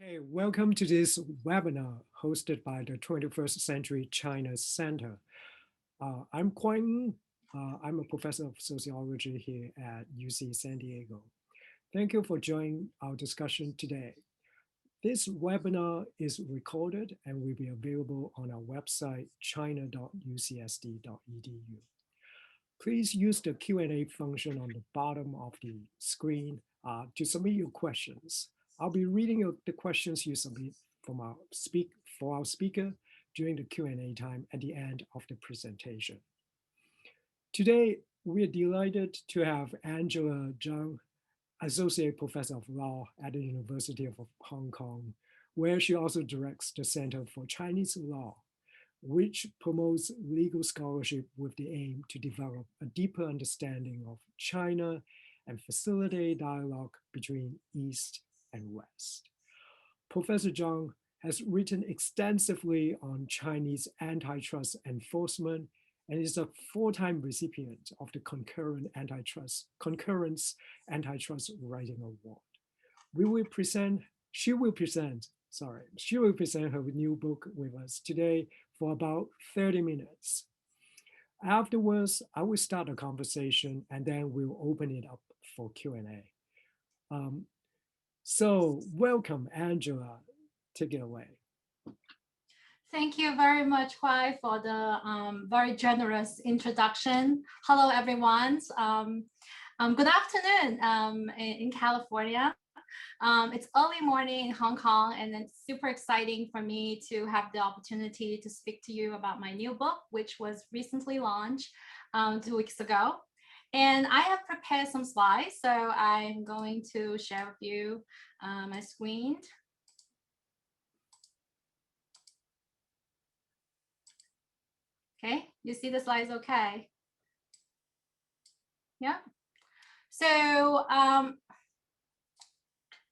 Okay, welcome to this webinar hosted by the 21st Century China Center. I'm Quang. I'm a professor of sociology here at UC San Diego. Thank you for joining our discussion today. This webinar is recorded and will be available on our website, china.ucsd.edu. Please use the Q&A function on the bottom of the screen to submit your questions. I'll be reading the questions you submit from for our speaker during the Q&A time at the end of the presentation. Today, we are delighted to have Angela Zhang, Associate Professor of Law at the University of Hong Kong, where she also directs the Center for Chinese Law, which promotes legal scholarship with the aim to develop a deeper understanding of China and facilitate dialogue between East and West. Professor Zhang has written extensively on Chinese antitrust enforcement and is a four-time recipient of the Concurrence Antitrust Writing Award. She will present her new book with us today for about 30 minutes. Afterwards, I will start a conversation and then we'll open it up for Q&A. So welcome, Angela. Take it away. Thank you very much, Huai, for the very generous introduction. Hello, everyone. Good afternoon in California. It's early morning in Hong Kong, and it's super exciting for me to have the opportunity to speak to you about my new book, which was recently launched 2 weeks ago. And I have prepared some slides, so I'm going to share with you my screen. Okay, you see the slides okay? Yeah. So,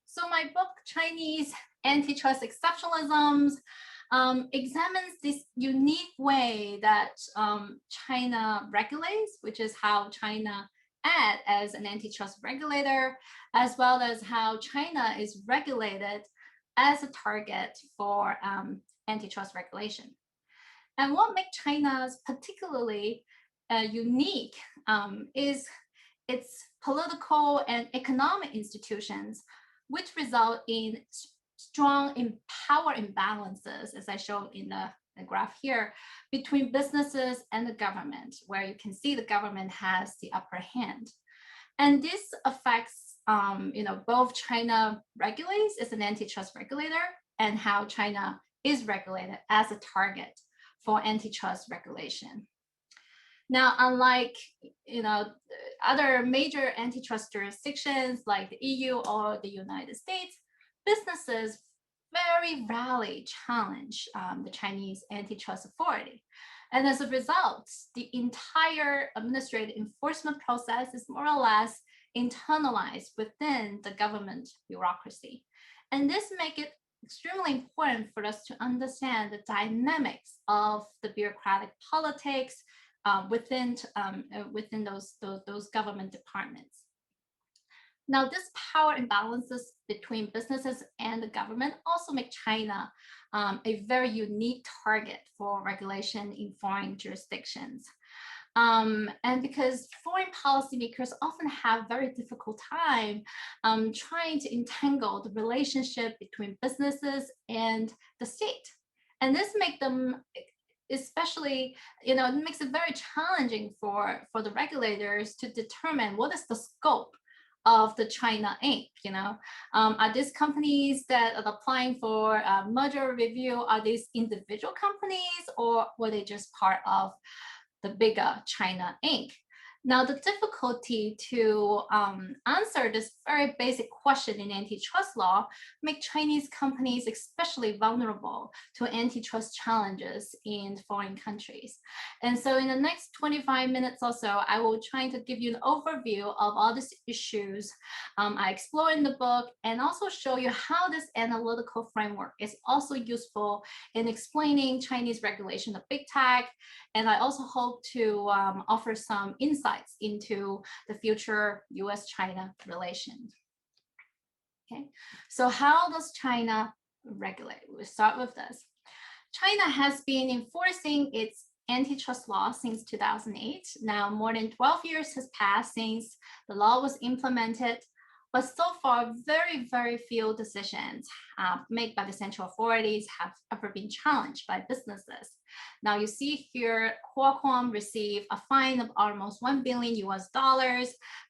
so my book, Chinese Antitrust Exceptionalism, examines this unique way that China regulates, which is how China acts as an antitrust regulator, as well as how China is regulated as a target for antitrust regulation. And what makes China particularly unique is its political and economic institutions, which result in strong power imbalances, as I showed in the graph here, between businesses and the government, where you can see the government has the upper hand. And this affects both China regulates as an antitrust regulator and how China is regulated as a target for antitrust regulation. Now, unlike other major antitrust jurisdictions like the EU or the United States, businesses very rarely challenge the Chinese antitrust authority. And as a result, the entire administrative enforcement process is more or less internalized within the government bureaucracy. And this makes it extremely important for us to understand the dynamics of the bureaucratic politics within those government departments. Now, this power imbalances between businesses and the government also make China a very unique target for regulation in foreign jurisdictions. And because foreign policymakers often have very difficult time trying to entangle the relationship between businesses and the state. And this makes them especially, it makes it very challenging for the regulators to determine what is the scope of the China Inc. Are these companies that are applying for merger review, are these individual companies, or were they just part of the bigger China Inc.? Now, the difficulty to answer this very basic question in antitrust law make Chinese companies especially vulnerable to antitrust challenges in foreign countries. And so in the next 25 minutes or so, I will try to give you an overview of all these issues I explore in the book, and also show you how this analytical framework is also useful in explaining Chinese regulation of big tech. And I also hope to offer some insights into the future US-China relations. Okay, so how does China regulate? We'll start with this. China has been enforcing its antitrust law since 2008. Now, more than 12 years has passed since the law was implemented, but so far, very, very few decisions made by the central authorities have ever been challenged by businesses. Now, you see here, Qualcomm received a fine of almost $1 billion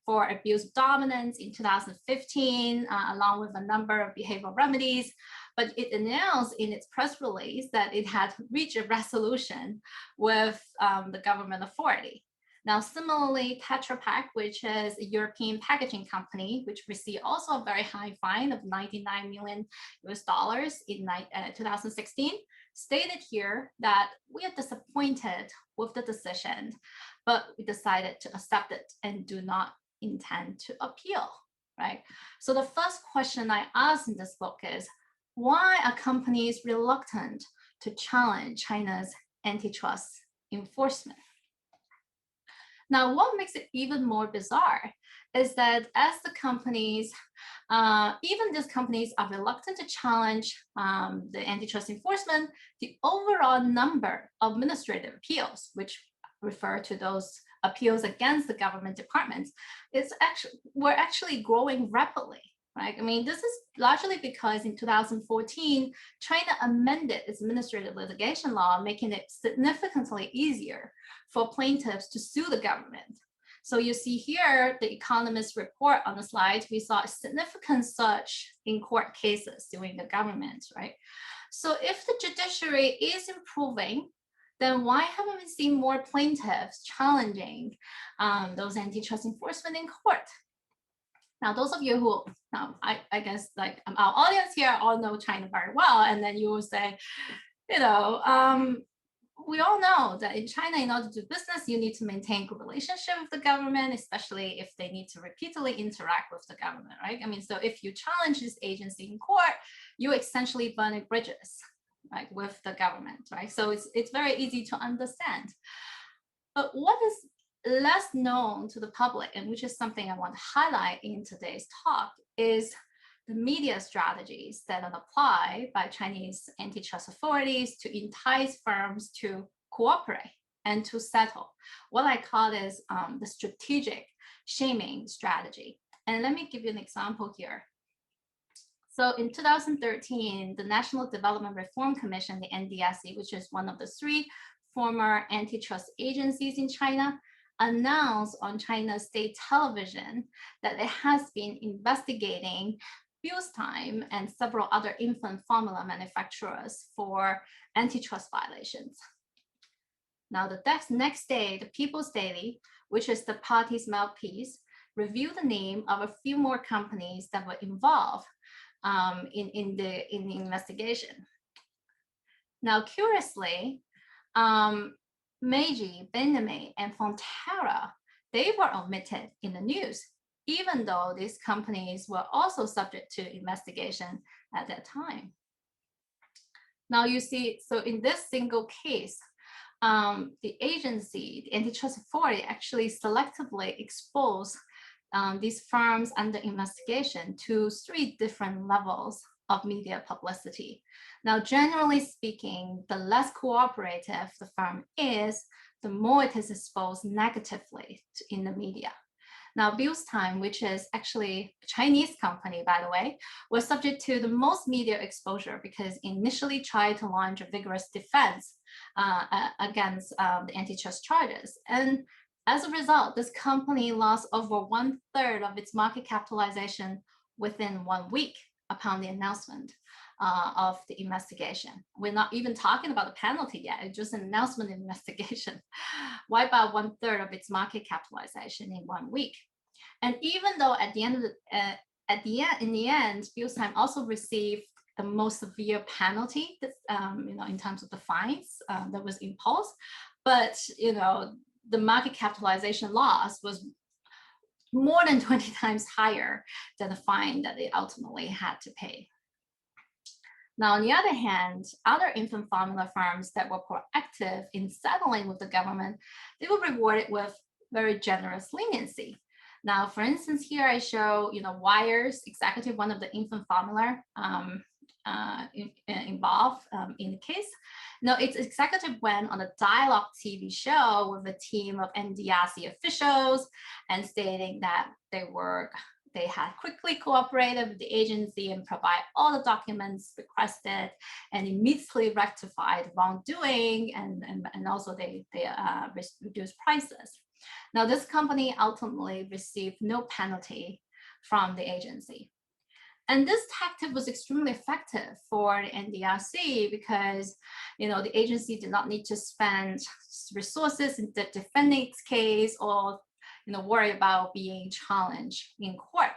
for abuse of dominance in 2015, along with a number of behavioral remedies. But it announced in its press release that it had reached a resolution with the government authority. Now, similarly, Tetra Pak, which is a European packaging company, which received also a very high fine of $99 million in 2016, stated here that we are disappointed with the decision, but we decided to accept it and do not intend to appeal, right? So the first question I asked in this book is, why are companies reluctant to challenge China's antitrust enforcement? Now, what makes it even more bizarre is that as the companies, even these companies are reluctant to challenge the antitrust enforcement, the overall number of administrative appeals, which refer to those appeals against the government departments, were actually growing rapidly. Right? I mean, this is largely because in 2014, China amended its administrative litigation law, making it significantly easier for plaintiffs to sue the government. So you see here, the Economist report on the slide, we saw a significant surge in court cases suing the government, right? So if the judiciary is improving, then why haven't we seen more plaintiffs challenging those antitrust enforcement in court? Now, those of you who, I guess like our audience here all know China very well, and then you will say, we all know that in China, in order to do business, you need to maintain good relationship with the government, especially if they need to repeatedly interact with the government, right? I mean, so if you challenge this agency in court, you essentially burning bridges, right, with the government, right? So it's very easy to understand. But what is less known to the public, and which is something I want to highlight in today's talk, is the media strategies that are applied by Chinese antitrust authorities to entice firms to cooperate and to settle. What I call is the strategic shaming strategy. And let me give you an example here. So in 2013, the National Development Reform Commission, the NDSC, which is one of the three former antitrust agencies in China, announced on China's state television that it has been investigating Time and several other infant formula manufacturers for antitrust violations. Now, the next day, the People's Daily, which is the party's mouthpiece, revealed the name of a few more companies that were involved in the investigation. Now, curiously, Meiji, Benjamin, and Fonterra, they were omitted in the news, even though these companies were also subject to investigation at that time. Now you see, so in this single case, the agency, the antitrust authority, actually selectively exposed these firms under investigation to 3 different levels of media publicity. Now, generally speaking, the less cooperative the firm is, the more it is exposed negatively in the media. Now, Time, which is actually a Chinese company, by the way, was subject to the most media exposure because it initially tried to launch a vigorous defense against the antitrust charges. And as a result, this company lost over 1/3 of its market capitalization within 1 week upon the announcement of the investigation. We're not even talking about the penalty yet. It's just an announcement investigation. Wiped out 1/3 of its market capitalization in 1 week. And even though at the end of in the end, Time also received the most severe penalty, in terms of the fines that was imposed, but the market capitalization loss was more than 20 times higher than the fine that they ultimately had to pay. Now, on the other hand, other infant formula firms that were proactive in settling with the government, they were rewarded with very generous leniency. Now, for instance, here I show, Wire's executive, one of the infant formula involved in the case. Now, its executive went on a dialogue TV show with a team of NDRC officials and stating that they had quickly cooperated with the agency and provide all the documents requested and immediately rectified wrongdoing, and also they reduced prices. Now, this company ultimately received no penalty from the agency. And this tactic was extremely effective for the NDRC because, the agency did not need to spend resources in defending its case or, worry about being challenged in court.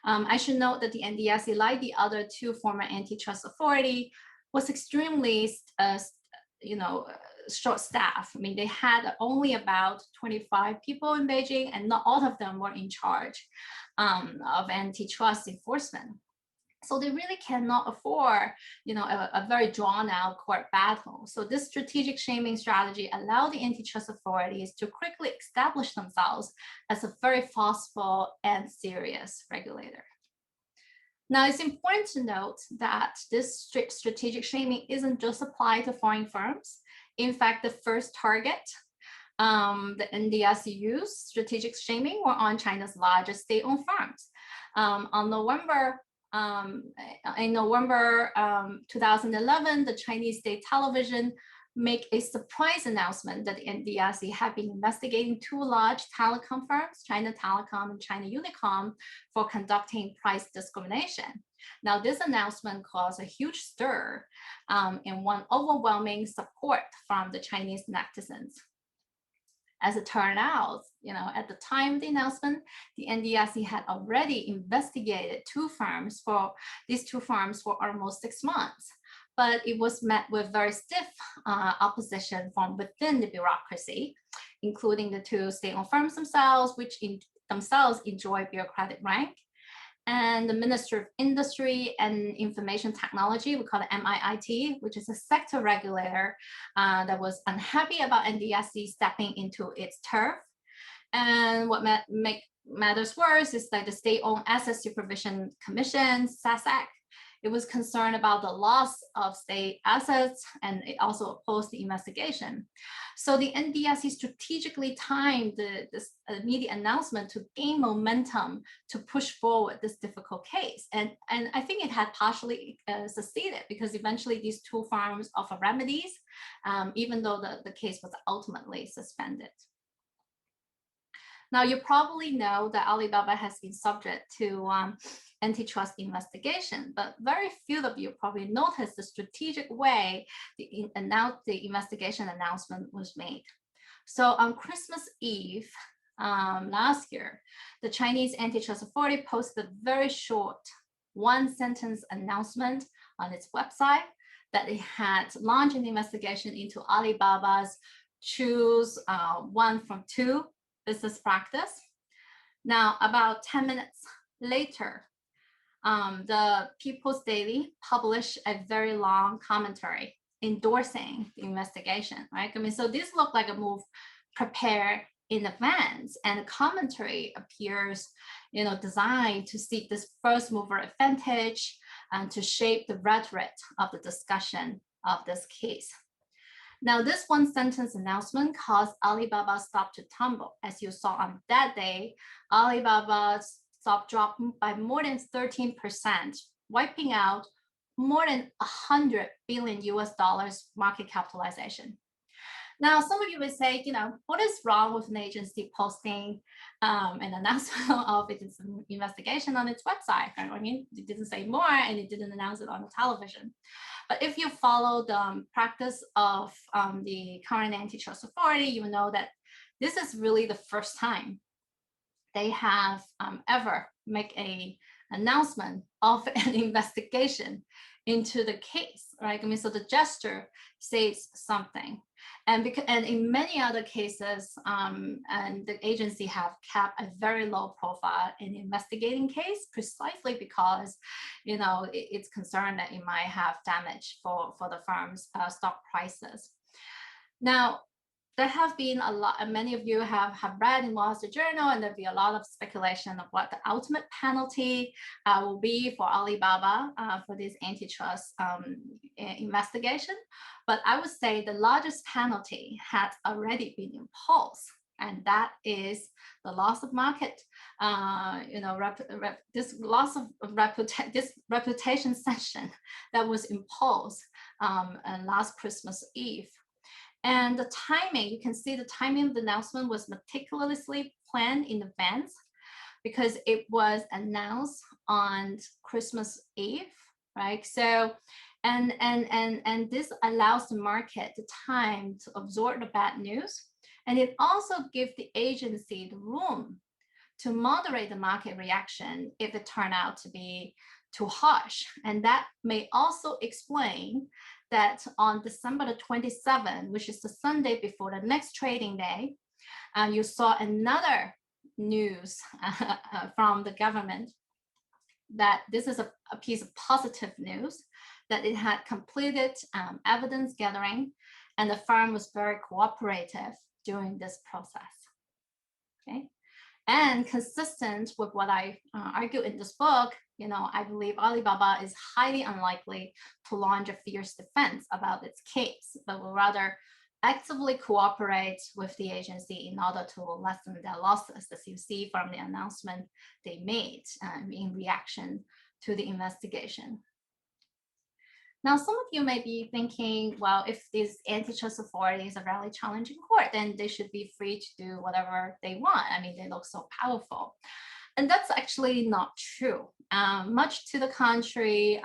I should note that the NDRC, like the other two former antitrust authority, was extremely, short staff. I mean, they had only about 25 people in Beijing, and not all of them were in charge of antitrust enforcement. So they really cannot afford, a very drawn out court battle. So this strategic shaming strategy allowed the antitrust authorities to quickly establish themselves as a very forceful and serious regulator. Now, it's important to note that this strict strategic shaming isn't just applied to foreign firms. In fact, the first target the NDRC used strategic shaming were on China's largest state-owned firms. In November 2011, the Chinese state television make a surprise announcement that the NDRC had been investigating two large telecom firms, China Telecom and China Unicom, for conducting price discrimination. Now, this announcement caused a huge stir and won overwhelming support from the Chinese netizens. As it turned out, at the time of the announcement, the NDRC had already investigated these two firms for almost 6 months, but it was met with very stiff opposition from within the bureaucracy, including the two state-owned firms themselves, which themselves enjoy bureaucratic rank, and the Ministry of Industry and Information Technology, we call it MIIT, which is a sector regulator that was unhappy about NDRC stepping into its turf. And what matters worse is that the State-Owned Asset Supervision Commission, SASAC, it was concerned about the loss of state assets, and it also opposed the investigation. So the NDRC strategically timed this media announcement to gain momentum to push forward this difficult case. And I think it had partially succeeded, because eventually these two firms offer remedies, even though the case was ultimately suspended. Now, you probably know that Alibaba has been subject to antitrust investigation, but very few of you probably noticed the strategic way the investigation announcement was made. So on Christmas Eve last year, the Chinese Antitrust Authority posted a very short one-sentence announcement on its website that it had launched an investigation into Alibaba's choose one from two business practice. Now, about 10 minutes later, the People's Daily published a very long commentary endorsing the investigation, right? I mean, so this looked like a move prepared in advance, and the commentary appears, designed to seek this first mover advantage and to shape the rhetoric of the discussion of this case. Now, this one sentence announcement caused Alibaba's stock to tumble. As you saw on that day, Alibaba's stock dropped by more than 13%, wiping out more than $100 billion market capitalization. Now, some of you would say, what is wrong with an agency posting an announcement of its investigation on its website? Right? I mean, it didn't say more, and it didn't announce it on the television. But if you follow the practice of the current antitrust authority, you know that this is really the first time they have ever make an announcement of an investigation into the case, right? I mean, so the gesture says something. And in many other cases, and the agency have kept a very low profile in investigating case, precisely because, it's concerned that it might have damage for the firm's stock prices. Now, there have been a lot, and many of you have read in Wall Street Journal, and there'll be a lot of speculation of what the ultimate penalty will be for Alibaba for this antitrust investigation. But I would say the largest penalty has already been imposed, and that is the loss of market, this loss of this reputation sanction that was imposed last Christmas Eve. And the timing, you can see the timing of the announcement was meticulously planned in advance because it was announced on Christmas Eve, right? So, and this allows the market the time to absorb the bad news. And it also gives the agency the room to moderate the market reaction if it turned out to be too harsh. And that may also explain that on December the 27th, which is the Sunday before the next trading day, you saw another news from the government that this is a piece of positive news, that it had completed evidence gathering, and the firm was very cooperative during this process. Okay. And consistent with what I argue in this book, I believe Alibaba is highly unlikely to launch a fierce defense about its case, but will rather actively cooperate with the agency in order to lessen their losses, as you see from the announcement they made in reaction to the investigation. Now, some of you may be thinking, well, if these antitrust authorities are really challenging court, then they should be free to do whatever they want. I mean, they look so powerful. And that's actually not true. Much to the contrary,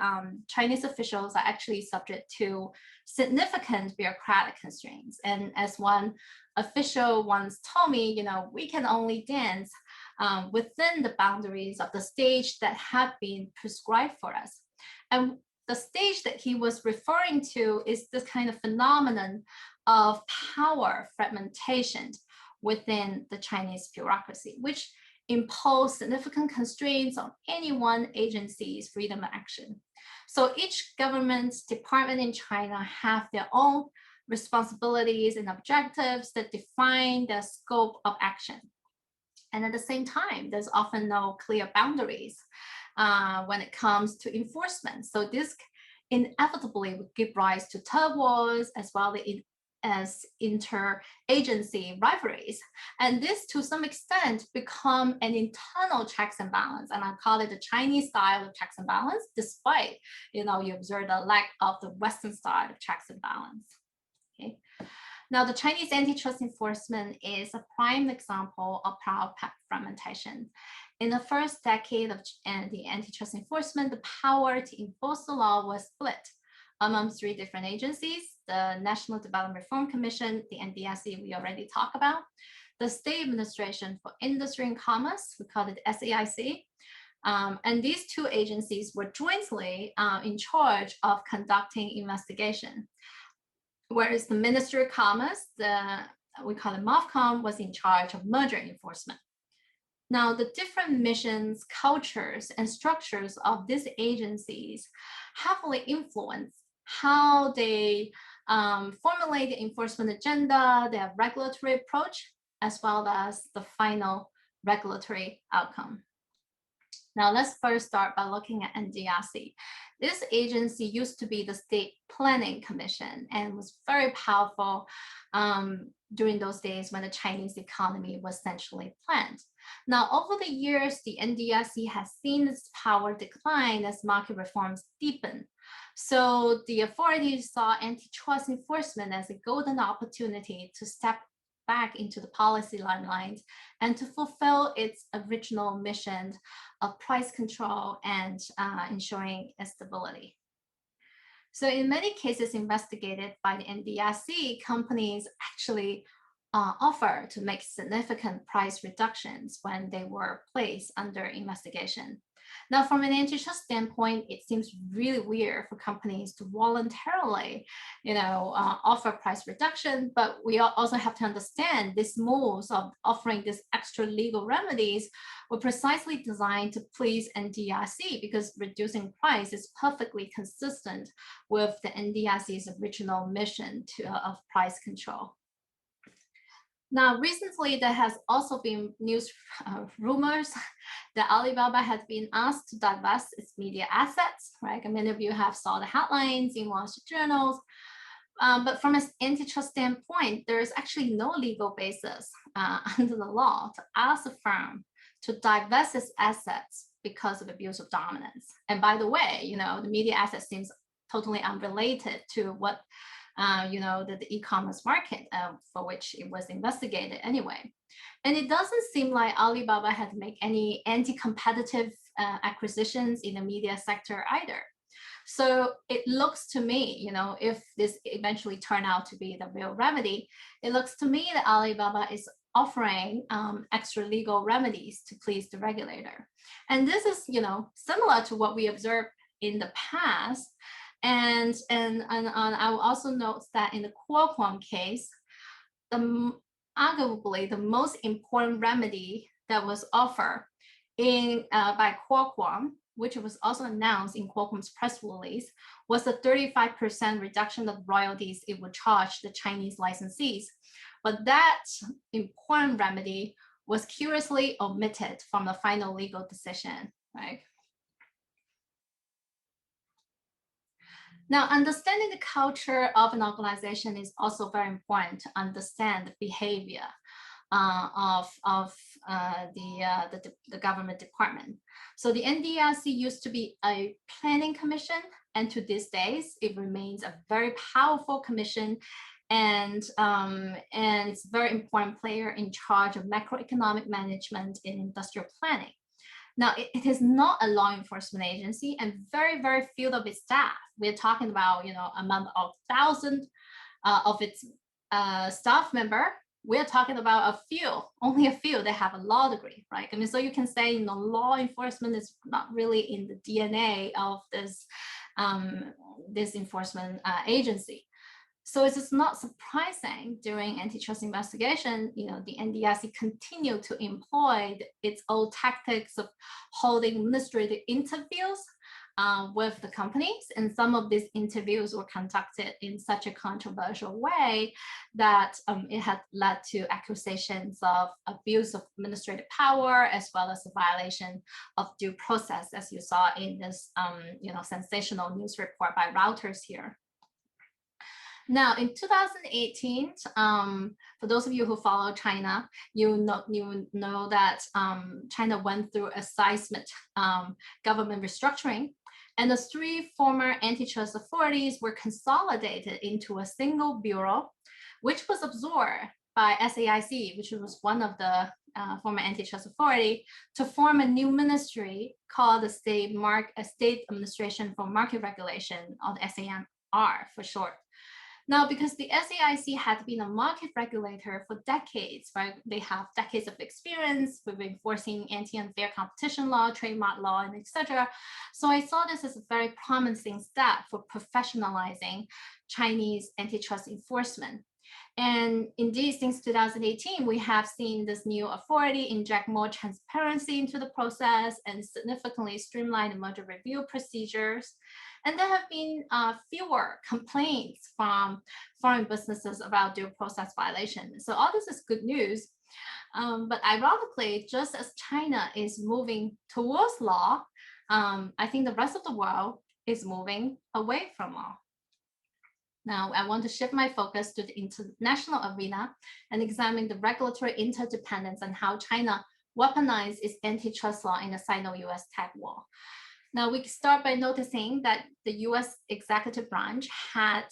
Chinese officials are actually subject to significant bureaucratic constraints. And as one official once told me, we can only dance within the boundaries of the stage that have been prescribed for us. And the stage that he was referring to is this kind of phenomenon of power fragmentation within the Chinese bureaucracy, which impose significant constraints on any one agency's freedom of action. So each government department in China have their own responsibilities and objectives that define the scope of action. And at the same time, there's often no clear boundaries when it comes to enforcement. So this inevitably would give rise to turf wars as well as inter-agency rivalries. And this, to some extent, become an internal checks and balance. And I call it the Chinese style of checks and balance, despite, you observe the lack of the Western style of checks and balance. Okay. Now, the Chinese antitrust enforcement is a prime example of power fragmentation. In the first decade of the antitrust enforcement, the power to enforce the law was split among three different agencies: the National Development Reform Commission, the NDSC we already talked about, the State Administration for Industry and Commerce, we call it SAIC, and these two agencies were jointly in charge of conducting investigation. Whereas the Ministry of Commerce, we call it MOFCOM, was in charge of merger enforcement. Now, the different missions, cultures, and structures of these agencies heavily influence how they formulate the enforcement agenda, their regulatory approach, as well as the final regulatory outcome. Now, let's first start by looking at NDRC. This agency used to be the State Planning Commission and was very powerful during those days when the Chinese economy was centrally planned. Now, over the years, the NDRC has seen its power decline as market reforms deepen. So the authorities saw antitrust enforcement as a golden opportunity to step back into the policy limelight and to fulfill its original mission of price control and ensuring stability. So in many cases investigated by the NDRC, companies actually offer to make significant price reductions when they were placed under investigation. Now, from an antitrust standpoint, it seems really weird for companies to voluntarily, offer price reduction. But we also have to understand these moves of offering these extra legal remedies were precisely designed to please NDRC, because reducing price is perfectly consistent with the NDRC's original mission of price control. Now, recently, there has also been news rumors that Alibaba has been asked to divest its media assets, right? And many of you have saw the headlines in Wall Street journals. But from an antitrust standpoint, there is actually no legal basis under the law to ask a firm to divest its assets because of abuse of dominance. And by the way, the media asset seems totally unrelated to what the e-commerce market for which it was investigated anyway. And it doesn't seem like Alibaba had made any anti-competitive acquisitions in the media sector either. So it looks to me, if this eventually turn out to be the real remedy, it looks to me that Alibaba is offering extra legal remedies to please the regulator. And this is, similar to what we observed in the past. And I will also note that in the Qualcomm case, arguably the most important remedy that was offered by Qualcomm, which was also announced in Qualcomm's press release, was a 35% reduction of royalties it would charge the Chinese licensees. But that important remedy was curiously omitted from the final legal decision, right? Now, understanding the culture of an organization is also very important to understand the behavior of the government department. So the NDRC used to be a planning commission, and to these days, it remains a very powerful commission, and it's a very important player in charge of macroeconomic management in industrial planning. Now, it is not a law enforcement agency, and very, very few of its staff. We're talking about, among of thousands of its staff member. We're talking about only a few that have a law degree, right? I mean, so you can say, law enforcement is not really in the DNA of this enforcement agency. So it is not surprising during antitrust investigation, the NDRC continued to employ its old tactics of holding administrative interviews with the companies. And some of these interviews were conducted in such a controversial way that it had led to accusations of abuse of administrative power, as well as a violation of due process, as you saw in this sensational news report by Reuters here. Now, in 2018, for those of you who follow China, you know that China went through a seismic government restructuring, and the three former antitrust authorities were consolidated into a single bureau, which was absorbed by SAIC, which was one of the former antitrust authority, to form a new ministry called the State Administration for Market Regulation, or the SAMR for short. Now, because the SAIC had been a market regulator for decades, right? They have decades of experience with enforcing anti-unfair competition law, trademark law, and etc. So I saw this as a very promising step for professionalizing Chinese antitrust enforcement. And indeed, since 2018, we have seen this new authority inject more transparency into the process and significantly streamline the merger review procedures. And there have been fewer complaints from foreign businesses about due process violations. So all this is good news. But ironically, just as China is moving towards law, I think the rest of the world is moving away from law. Now, I want to shift my focus to the international arena and examine the regulatory interdependence and how China weaponized its antitrust law in the Sino-U.S. tech war. Now, we start by noticing that the U.S. executive branch had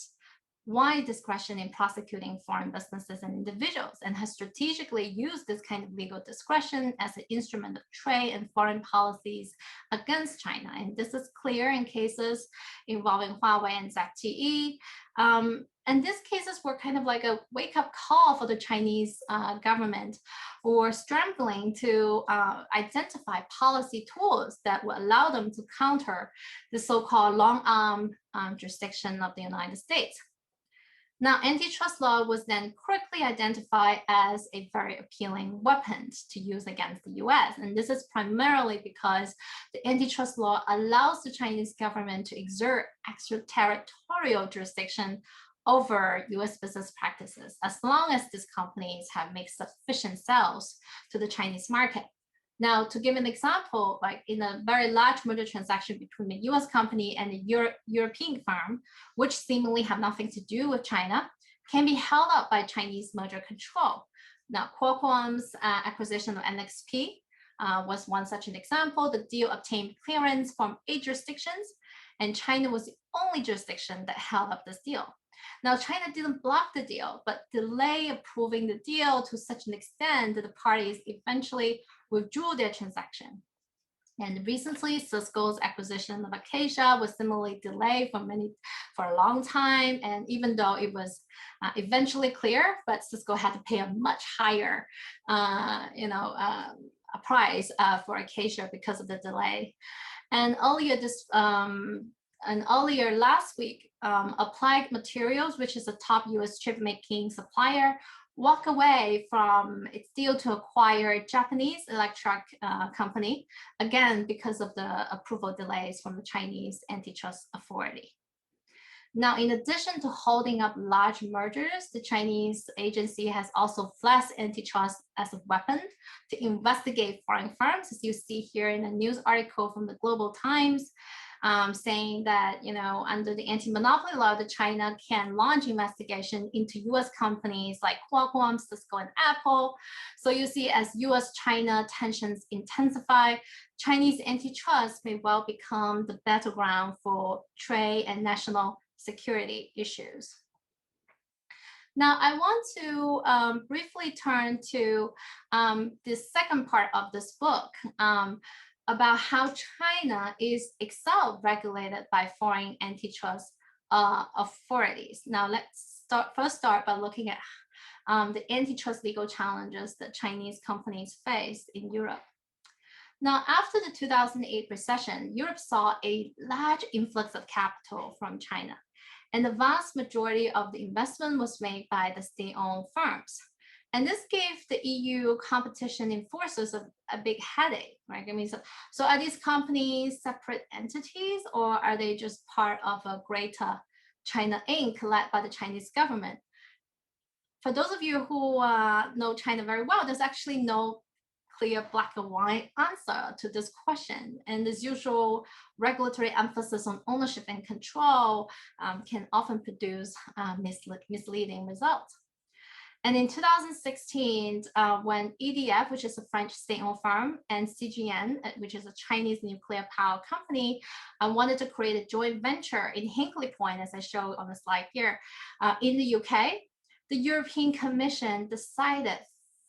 wide discretion in prosecuting foreign businesses and individuals, and has strategically used this kind of legal discretion as an instrument of trade and foreign policies against China. And this is clear in cases involving Huawei and ZTE. And these cases were kind of like a wake-up call for the Chinese government, who were struggling to identify policy tools that would allow them to counter the so-called long-arm jurisdiction of the United States. Now, antitrust law was then quickly identified as a very appealing weapon to use against the US. And this is primarily because the antitrust law allows the Chinese government to exert extraterritorial jurisdiction over US business practices, as long as these companies have made sufficient sales to the Chinese market. Now, to give an example, like in a very large merger transaction between a US company and a European firm, which seemingly have nothing to do with China, can be held up by Chinese merger control. Now, Qualcomm's acquisition of NXP was one such an example. The deal obtained clearance from 8 jurisdictions, and China was the only jurisdiction that held up this deal. Now, China didn't block the deal, but delayed approving the deal to such an extent that the parties eventually withdrew their transaction. And recently, Cisco's acquisition of Acacia was similarly delayed for a long time. And even though it was eventually clear, but Cisco had to pay a much higher, a price for Acacia because of the delay. And earlier last week, Applied Materials, which is a top US chip making supplier, walk away from its deal to acquire a Japanese electric company, again, because of the approval delays from the Chinese Antitrust Authority. Now, in addition to holding up large mergers, the Chinese agency has also flexed antitrust as a weapon to investigate foreign firms, as you see here in a news article from the Global Times, saying that, under the anti-monopoly law, that China can launch investigation into US companies like Qualcomm, Cisco, and Apple. So you see, as US-China tensions intensify, Chinese antitrust may well become the battleground for trade and national security issues. Now, I want to briefly turn to the second part of this book, about how China is itself regulated by foreign antitrust authorities. Now, let's first start by looking at the antitrust legal challenges that Chinese companies face in Europe. Now, after the 2008 recession, Europe saw a large influx of capital from China, and the vast majority of the investment was made by the state-owned firms. And this gave the EU competition enforcers a big headache, right? I mean, so are these companies separate entities, or are they just part of a greater China Inc. led by the Chinese government? For those of you who know China very well, there's actually no clear black and white answer to this question. And this usual regulatory emphasis on ownership and control can often produce misleading results. And in 2016, when EDF, which is a French state-owned firm, and CGN, which is a Chinese nuclear power company, wanted to create a joint venture in Hinkley Point, as I showed on the slide here, in the UK, the European Commission decided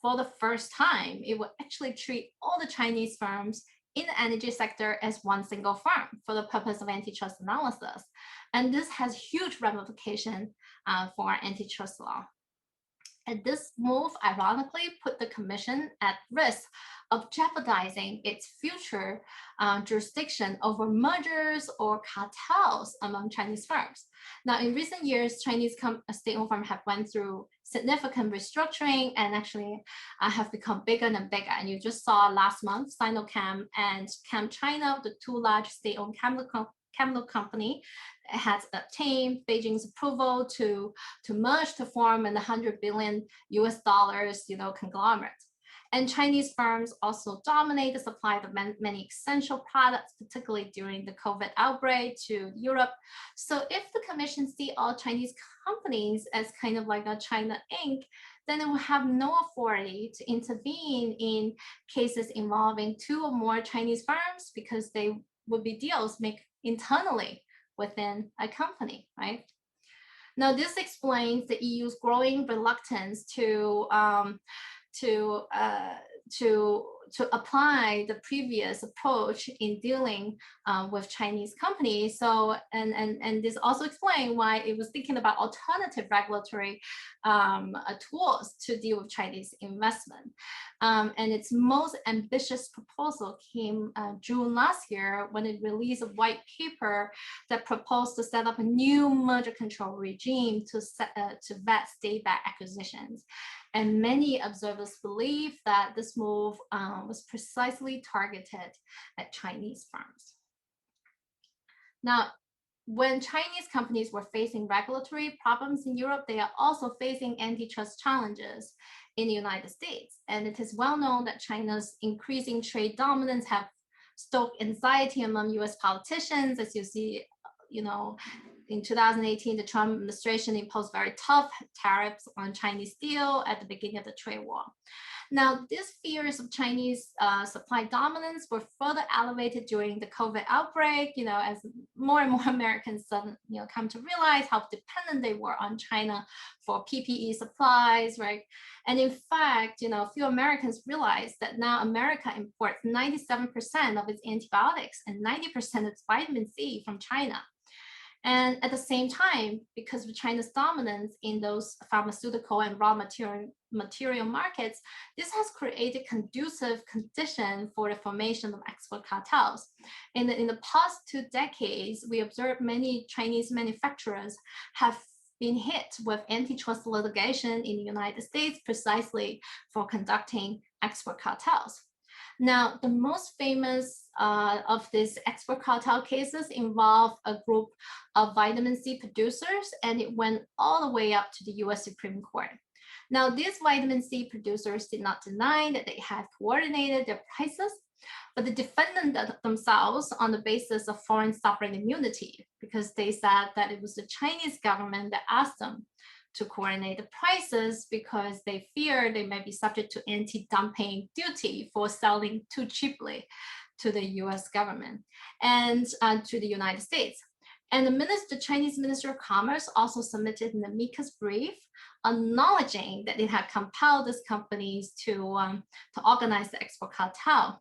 for the first time it would actually treat all the Chinese firms in the energy sector as one single firm for the purpose of antitrust analysis. And this has huge ramifications for antitrust law. And this move, ironically, put the Commission at risk of jeopardizing its future jurisdiction over mergers or cartels among Chinese firms. Now, in recent years, Chinese state-owned firms have went through significant restructuring and actually have become bigger and bigger. And you just saw last month, Sinochem and ChemChina, the 2 large state-owned chemical company, has obtained Beijing's approval to merge to form an $100 billion conglomerate. And Chinese firms also dominate the supply of many essential products, particularly during the COVID outbreak to Europe. So if the Commission see all Chinese companies as kind of like a China Inc., then it will have no authority to intervene in cases involving 2 or more Chinese firms, because they would be deals made internally within a company, right? Now, this explains the EU's growing reluctance to apply the previous approach in dealing with Chinese companies. So, and this also explains why it was thinking about alternative regulatory tools to deal with Chinese investment. And its most ambitious proposal came June last year, when it released a white paper that proposed to set up a new merger control regime to vet state-backed acquisitions. And many observers believe that this move was precisely targeted at Chinese firms. Now, when Chinese companies were facing regulatory problems in Europe, they are also facing antitrust challenges in the United States. And it is well known that China's increasing trade dominance have stoked anxiety among US politicians. As you see, in 2018, the Trump administration imposed very tough tariffs on Chinese steel at the beginning of the trade war. Now, these fears of Chinese supply dominance were further elevated during the COVID outbreak, as more and more Americans come to realize how dependent they were on China for PPE supplies, right? And in fact, few Americans realized that now America imports 97% of its antibiotics and 90% of its vitamin C from China. And at the same time, because of China's dominance in those pharmaceutical and raw material markets, this has created conducive condition for the formation of export cartels. In the past 2 decades, we observed many Chinese manufacturers have been hit with antitrust litigation in the United States precisely for conducting export cartels. Now, the most famous of these export cartel cases involve a group of vitamin C producers, and it went all the way up to the US Supreme Court. Now, these vitamin C producers did not deny that they had coordinated their prices, but they defended themselves on the basis of foreign sovereign immunity, because they said that it was the Chinese government that asked them to coordinate the prices because they fear they may be subject to anti-dumping duty for selling too cheaply to the US government and to the United States. And the Chinese Minister of Commerce also submitted an amicus brief acknowledging that it had compelled these companies to organize the export cartel.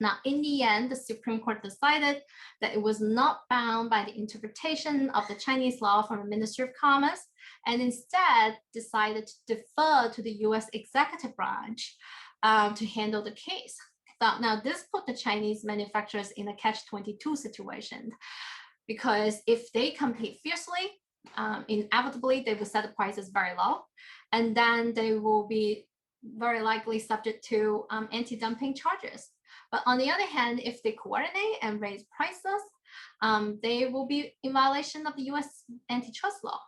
Now, in the end, the Supreme Court decided that it was not bound by the interpretation of the Chinese law from the Ministry of Commerce, and instead decided to defer to the US executive branch to handle the case. Now, this put the Chinese manufacturers in a catch-22 situation, because if they compete fiercely, inevitably they will set the prices very low, and then they will be very likely subject to anti-dumping charges. But on the other hand, if they coordinate and raise prices, they will be in violation of the US antitrust law.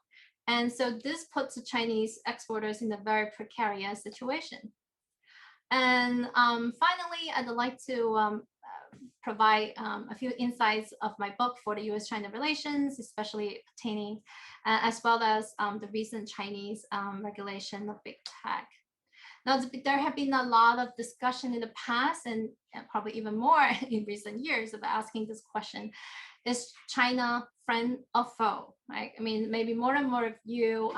And so this puts the Chinese exporters in a very precarious situation. And finally, I'd like to provide a few insights of my book for the US-China relations, especially pertaining, as well as the recent Chinese regulation of big tech. Now, there have been a lot of discussion in the past, and probably even more in recent years, about asking this question: is China friend or foe? Right? I mean, maybe more and more of you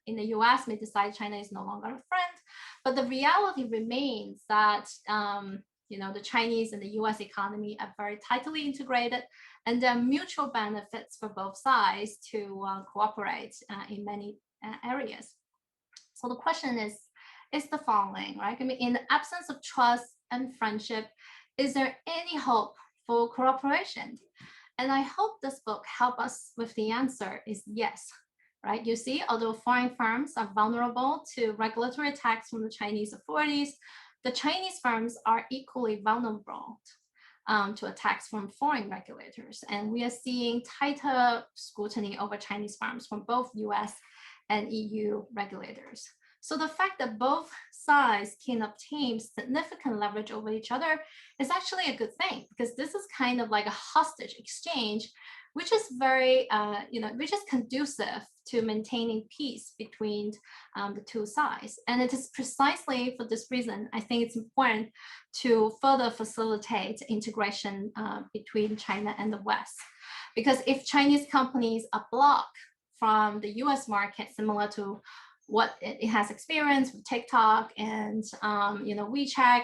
in the US may decide China is no longer a friend, but the reality remains that the Chinese and the US economy are very tightly integrated, and there are mutual benefits for both sides to cooperate in many areas. So the question is the following, right? I mean, in the absence of trust and friendship, is there any hope for cooperation? And I hope this book helps us with the answer is yes, right? You see, although foreign firms are vulnerable to regulatory attacks from the Chinese authorities, the Chinese firms are equally vulnerable to attacks from foreign regulators. And we are seeing tighter scrutiny over Chinese firms from both US and EU regulators. So the fact that both sides can obtain significant leverage over each other is actually a good thing, because this is kind of like a hostage exchange, which is very, which is conducive to maintaining peace between the two sides. And it is precisely for this reason, I think it's important to further facilitate integration between China and the West. Because if Chinese companies are blocked from the US market, similar to what it has experienced with TikTok and WeChat,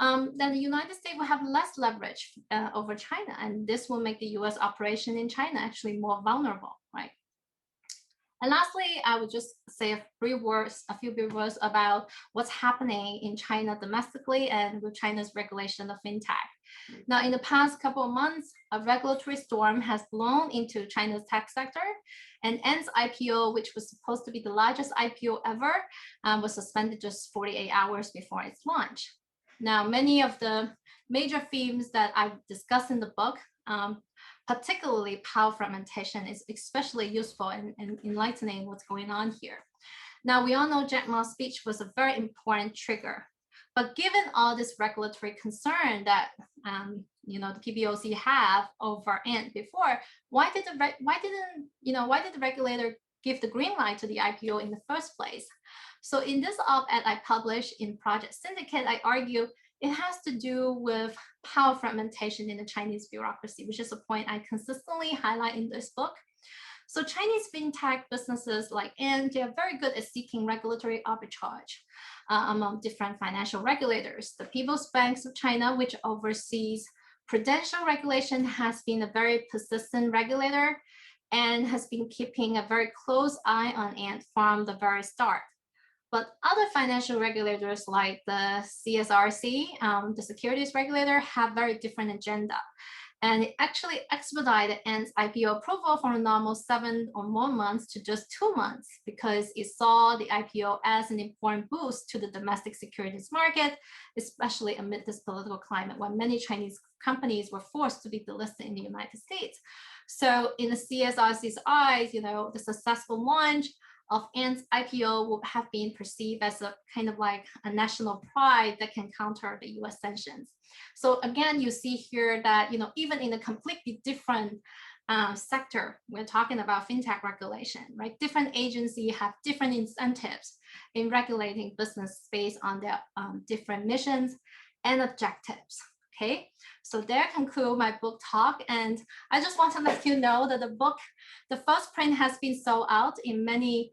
then the United States will have less leverage over China, and this will make the US operation in China actually more vulnerable, right? And lastly, I would just say a few brief words about what's happening in China domestically and with China's regulation of fintech. Now, in the past couple of months, a regulatory storm has blown into China's tech sector, and Ant's IPO, which was supposed to be the largest IPO ever, was suspended just 48 hours before its launch. Now, many of the major themes that I've discussed in the book particularly power fragmentation, is especially useful in enlightening what's going on here. Now, we all know Jack Ma's speech was a very important trigger. But given all this regulatory concern that the PBOC have over Ant before, why didn't the regulator give the green light to the IPO in the first place? So in this op-ed I published in Project Syndicate, I argue it has to do with power fragmentation in the Chinese bureaucracy, which is a point I consistently highlight in this book. So Chinese fintech businesses like Ant, they are very good at seeking regulatory arbitrage among different financial regulators. The People's Banks of China, which oversees prudential regulation, has been a very persistent regulator and has been keeping a very close eye on Ant from the very start. But other financial regulators like the CSRC, the securities regulator, have very different agenda. And it actually expedited Ant's IPO approval from a normal 7 or more months to just 2 months, because it saw the IPO as an important boost to the domestic securities market, especially amid this political climate when many Chinese companies were forced to be delisted in the United States. So in the CSRC's eyes, the successful launch of Ant's IPO would have been perceived as a kind of like a national pride that can counter the US sanctions. So again, you see here that, even in a completely different sector, we're talking about fintech regulation, right? Different agencies have different incentives in regulating business based on their different missions and objectives. Okay, so there conclude my book talk, and I just want to let you know that the first print has been sold out in many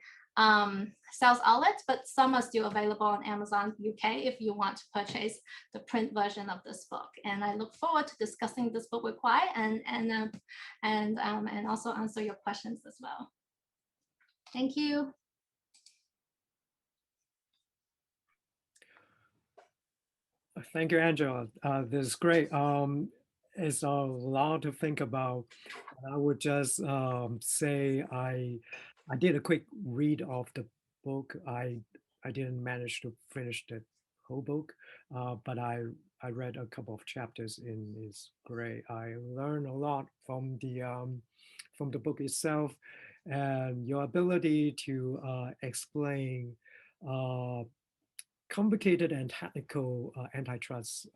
sales outlets, but some are still available on Amazon UK if you want to purchase the print version of this book. And I look forward to discussing this book with Kwai and also answer your questions as well. Thank you. Thank you, Angela. This is great. It's a lot to think about. I would just say I did a quick read of the book. I didn't manage to finish the whole book, but I read a couple of chapters and it's great. I learned a lot from the book itself, and your ability to explain complicated and technical antitrust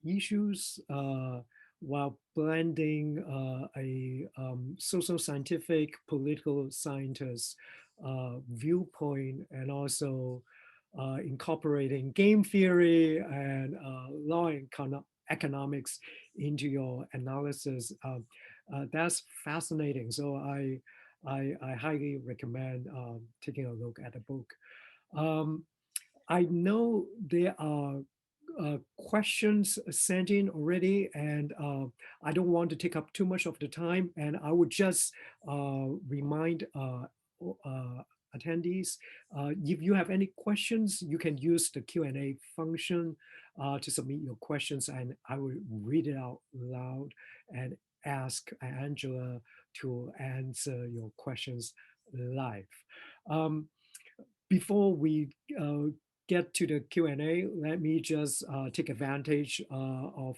issues while blending a social scientific, political scientist viewpoint, and also incorporating game theory and law and economics into your analysis. That's fascinating. So I highly recommend taking a look at the book. I know there are questions sent in already, and I don't want to take up too much of the time. And I would just remind attendees, if you have any questions, you can use the Q&A function to submit your questions, and I will read it out loud and ask Angela to answer your questions live. Before we get to the Q&A, let me just take advantage of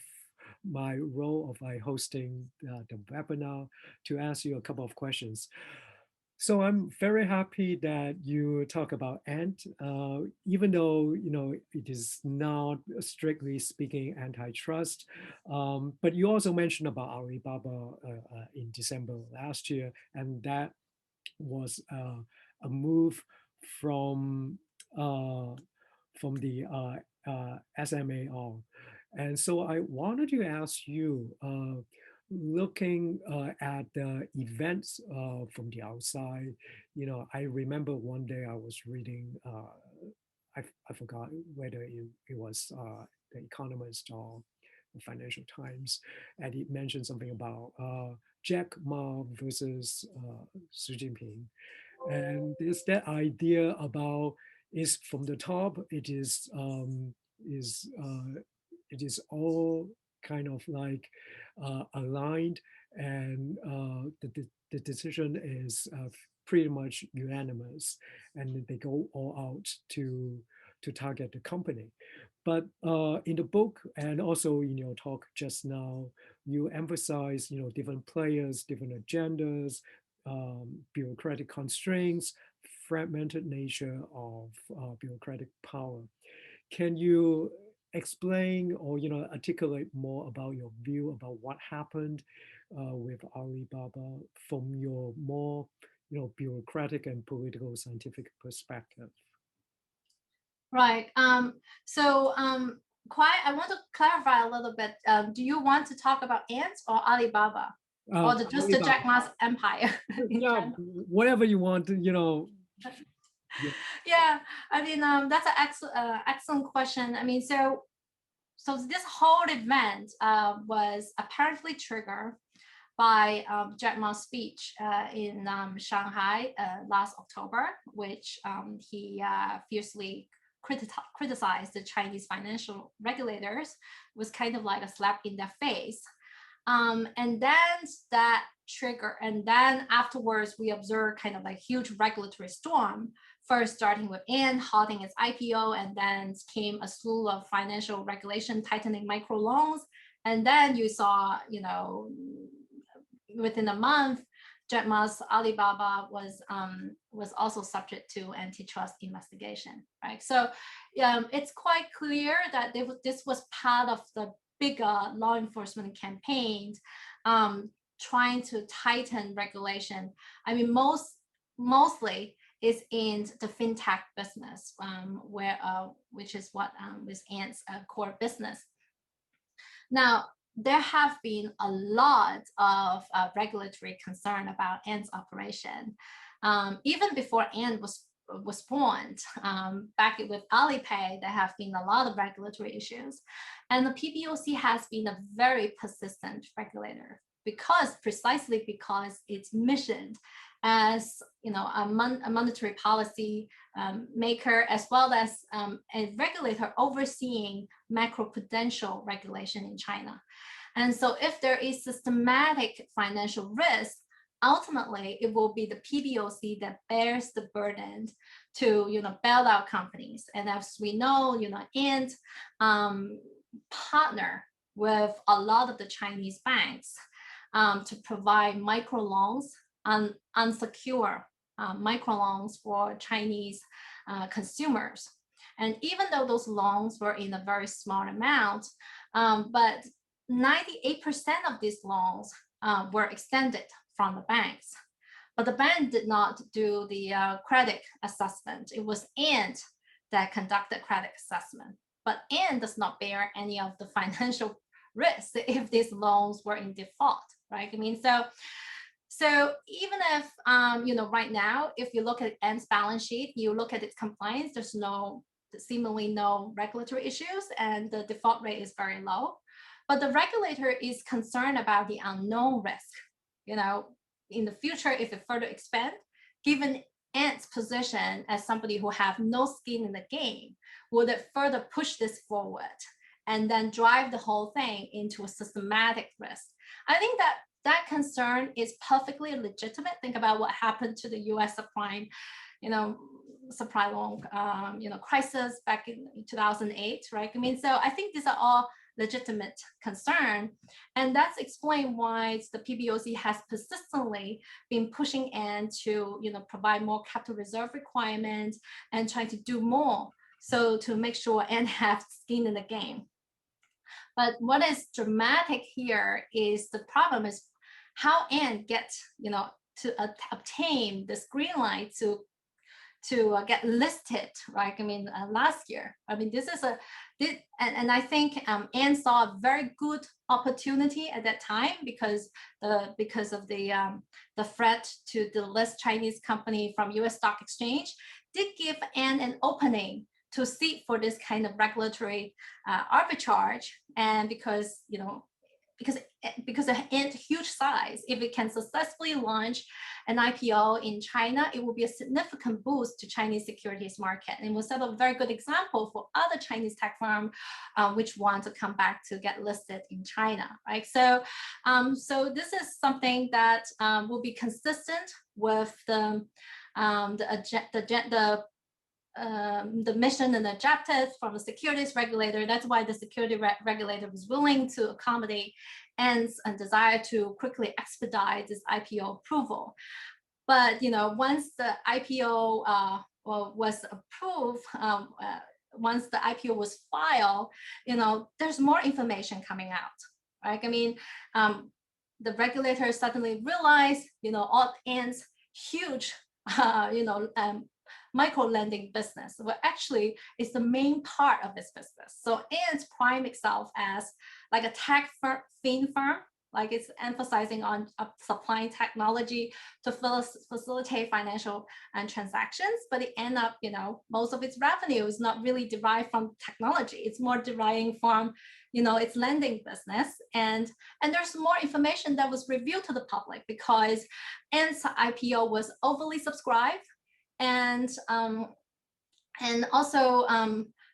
my role of hosting the webinar to ask you a couple of questions. So I'm very happy that you talk about Ant, even though it is not strictly speaking antitrust, but you also mentioned about Alibaba in December last year, and that was a move from the SMAR. And so I wanted to ask you, looking at the events from the outside, I remember one day I was reading, I forgot whether it was The Economist or the Financial Times, and it mentioned something about Jack Ma versus Xi Jinping. And there's that idea about is from the top, it is all kind of like aligned, and the decision is pretty much unanimous, and they go all out to target the company. But in the book and also in your talk just now, you emphasize, different players, different agendas, bureaucratic constraints, fragmented nature of bureaucratic power. Can you explain or articulate more about your view about what happened with Alibaba from your more bureaucratic and political scientific perspective? Right. I want to clarify a little bit. Do you want to talk about ants or Alibaba, or just the Jack Alibaba. Ma's empire in Yeah, general? whatever you want, Yeah. Yeah, I mean, that's an excellent question. I mean, so this whole event was apparently triggered by Jack Ma's speech in Shanghai last October, which he fiercely criticized the Chinese financial regulators. It was kind of like a slap in their face. And then that trigger, and then afterwards we observed kind of like huge regulatory storm, first starting with Ant halting its IPO, and then came a slew of financial regulation tightening microloans. And then you saw, within a month, Jack Ma's Alibaba was also subject to antitrust investigation, right? So it's quite clear that this was part of the bigger law enforcement campaigns trying to tighten regulation. I mean, mostly is in the fintech business, which is what is Ant's core business. Now, there have been a lot of regulatory concern about Ant's operation. Even before Ant was born, back with Alipay, there have been a lot of regulatory issues. And the PBOC has been a very persistent regulator precisely because its mission as a monetary policy maker, as well as a regulator overseeing macroprudential regulation in China. And so if there is systematic financial risk, ultimately it will be the PBOC that bears the burden to bail out companies. And as we know, Ant partner with a lot of the Chinese banks to provide microloans, unsecured microloans for Chinese consumers. And even though those loans were in a very small amount, but 98% of these loans were extended from the banks. But the bank did not do the credit assessment. It was Ant that conducted credit assessment. But Ant does not bear any of the financial risk if these loans were in default, right? I mean, so even if, right now, if you look at Ant's balance sheet, you look at its compliance, there's seemingly no regulatory issues, and the default rate is very low. But the regulator is concerned about the unknown risk. In the future, if it further expands, given Ant's position as somebody who have no skin in the game, would it further push this forward and then drive the whole thing into a systematic risk? I think that concern is perfectly legitimate. Think about what happened to the U.S. subprime, supply loan, crisis back in 2008, right? I mean, so I think these are all legitimate concern, and that's explained why the PBOC has persistently been pushing Ant to, provide more capital reserve requirements and trying to do more so to make sure Ant have skin in the game. But what is dramatic here is the problem is how Ant gets, to obtain this green light to get listed, right? I mean, last year. I mean, and I think Ant saw a very good opportunity at that time because of the threat to delist Chinese company from U.S. stock exchange did give Ant an opening to seek for this kind of regulatory arbitrage, and because of Ant's huge size, if it can successfully launch an IPO in China, it will be a significant boost to Chinese securities market, and will set a very good example for other Chinese tech firms which want to come back to get listed in China, right? So, so this is something that will be consistent with the the mission and objective from the securities regulator. That's why the security regulator was willing to accommodate Ant's desire to quickly expedite this IPO approval. But once the IPO was approved, once the IPO was filed, there's more information coming out, right? I mean, the regulator suddenly realized, all Ant's huge, micro lending business, well, actually is the main part of this business. So Ant prime itself as like a tech fin firm, like it's emphasizing on supplying technology to facilitate financial and transactions, but it end up, most of its revenue is not really derived from technology. It's more deriving from, its lending business. And there's more information that was revealed to the public because Ant's IPO was overly subscribed. And also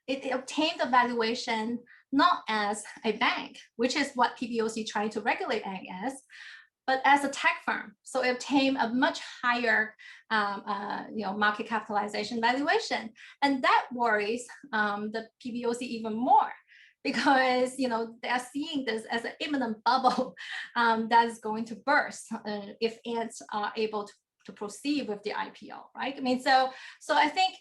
it obtained a valuation not as a bank, which is what PBOC trying to regulate Ant as, but as a tech firm. So it obtained a much higher market capitalization valuation. And that worries the PBOC even more because they are seeing this as an imminent bubble that is going to burst if Ants are able to proceed with the IPO, right? I mean, so I think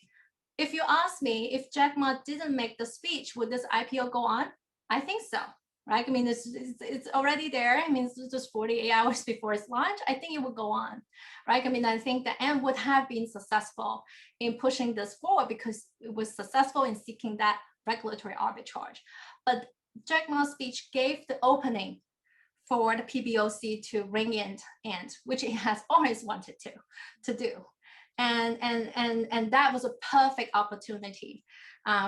if you ask me if Jack Ma didn't make the speech, would this IPO go on? I think so, right? I mean, it's already there. I mean, it's just 48 hours before its launch. I think it would go on, right? I mean, I think the Ant would have been successful in pushing this forward because it was successful in seeking that regulatory arbitrage. But Jack Ma's speech gave the opening for the PBOC to ring in Ant, which it has always wanted to do. And that was a perfect opportunity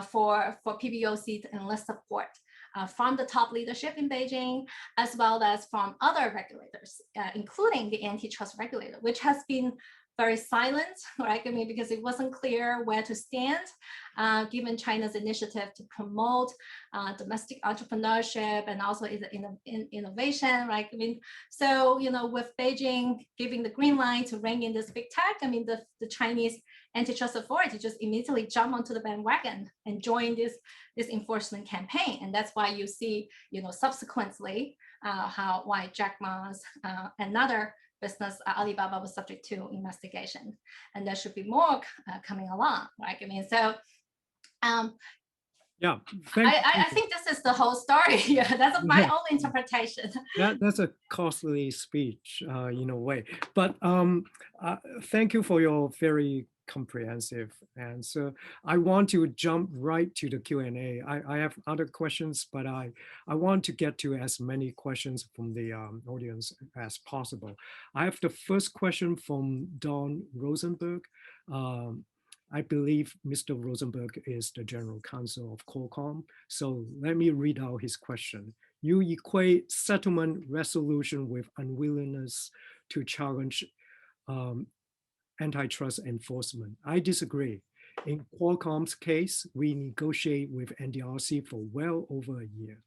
for PBOC to enlist support from the top leadership in Beijing, as well as from other regulators, including the antitrust regulator, which has been very silent, right? I mean, because it wasn't clear where to stand, given China's initiative to promote domestic entrepreneurship and also innovation, right? I mean, so, with Beijing giving the green light to rein in this big tech, I mean, the Chinese Antitrust Authority just immediately jumped onto the bandwagon and joined this enforcement campaign. And that's why you see, subsequently, why Jack Ma's another business, Alibaba, was subject to investigation, and there should be more coming along, right? I mean, so yeah, I think this is the whole story. Yeah, that's my own interpretation. That's a costly speech in a way, but thank you for your very comprehensive answer. I want to jump right to the Q&A. I have other questions, but I want to get to as many questions from the audience as possible. I have the first question from Don Rosenberg. I believe Mr. Rosenberg is the general counsel of Qualcomm. So let me read out his question. You equate settlement resolution with unwillingness to challenge antitrust enforcement. I disagree. In Qualcomm's case, we negotiate with NDRC for well over a year.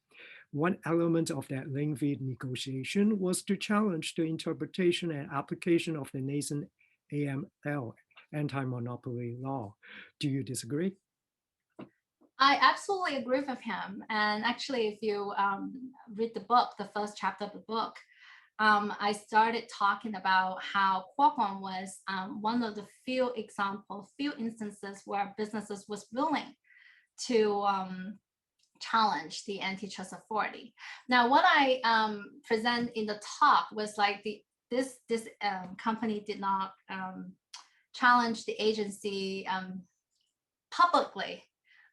One element of that lengthy negotiation was to challenge the interpretation and application of the nascent AML, anti-monopoly law. Do you disagree? I absolutely agree with him. And actually, if you read the book, the first chapter of the book, I started talking about how Qualcomm was one of the few instances where businesses was willing to challenge the antitrust authority. Now, what I present in the talk was like this company did not challenge the agency publicly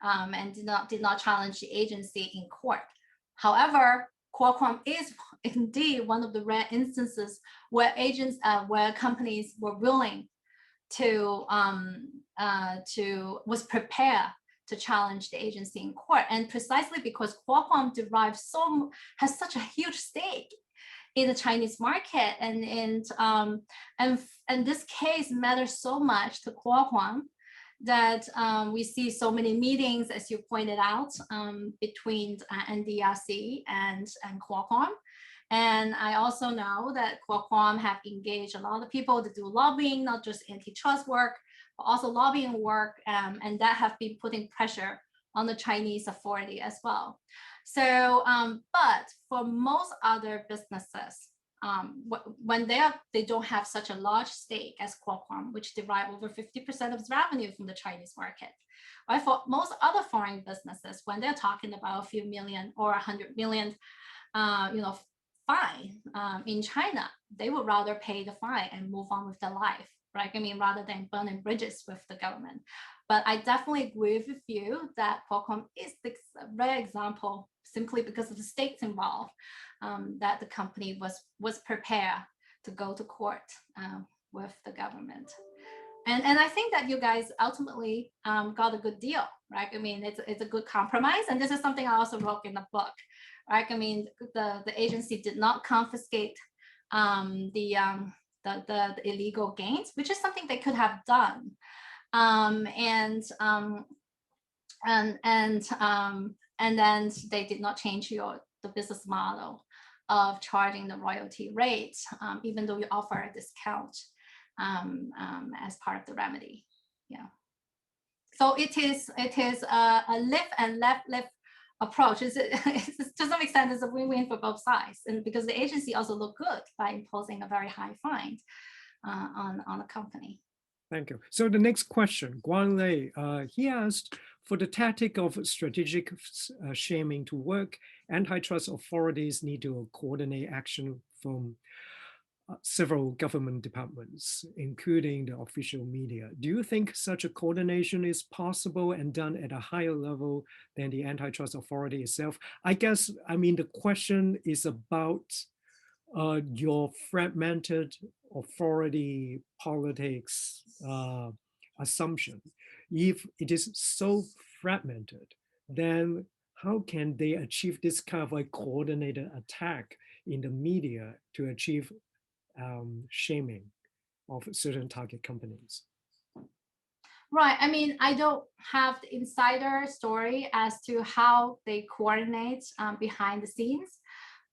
and did not challenge the agency in court. However, Qualcomm is indeed one of the rare instances where companies were willing was prepared to challenge the agency in court, and precisely because Qualcomm has such a huge stake in the Chinese market, and this case matters so much to Qualcomm that we see so many meetings, as you pointed out, between NDRC and Qualcomm. And I also know that Qualcomm have engaged a lot of people to do lobbying, not just antitrust work, but also lobbying work, and that have been putting pressure on the Chinese authority as well. So, but for most other businesses, when they don't have such a large stake as Qualcomm, which derive over 50% of its revenue from the Chinese market, right? For most other foreign businesses, when they're talking about a few million or 100 million, fine in China, they would rather pay the fine and move on with their life, right? I mean, rather than burning bridges with the government. But I definitely agree with you that Qualcomm is the rare example, simply because of the stakes involved, that the company was prepared to go to court with the government. And I think that you guys ultimately got a good deal, right? I mean, it's a good compromise. And this is something I also wrote in the book, right? I mean, the agency did not confiscate the illegal gains, which is something they could have done. And then they did not change the business model of charging the royalty rates, even though you offer a discount as part of the remedy. Yeah. So it is a lift and left approach. It's to some extent, it's a win-win for both sides, and because the agency also looked good by imposing a very high fine on the company. Thank you. So the next question, Guan Lei, he asked, for the tactic of strategic shaming to work, antitrust authorities need to coordinate action from several government departments, including the official media. Do you think such a coordination is possible and done at a higher level than the antitrust authority itself? I guess, I mean, the question is about your fragmented authority politics assumption. If it is so fragmented, then how can they achieve this kind of like coordinated attack in the media to achieve shaming of certain target companies? Right. I mean, I don't have the insider story as to how they coordinate behind the scenes,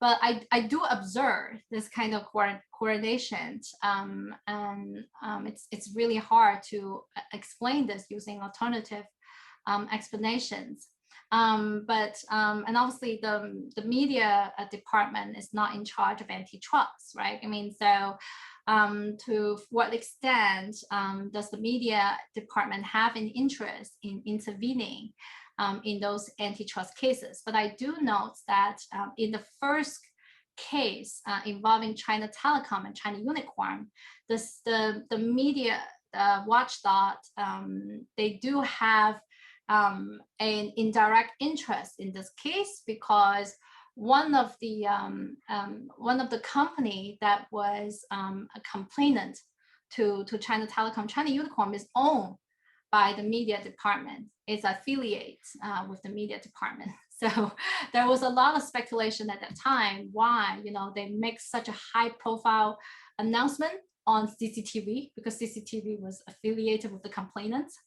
but I do observe this kind of coordination, and it's really hard to explain this using alternative explanations. And obviously the media department is not in charge of antitrust, right? I mean, so to what extent does the media department have an interest in intervening in those antitrust cases? But I do note that in the first case involving China Telecom and China Unicorn, the media watchdog, they do have an indirect interest in this case, because one of the company that was a complainant to China Telecom, China Unicorn, is owned by the media department, is affiliate with the media department. So there was a lot of speculation at that time why they make such a high profile announcement on CCTV, because CCTV was affiliated with the complainants.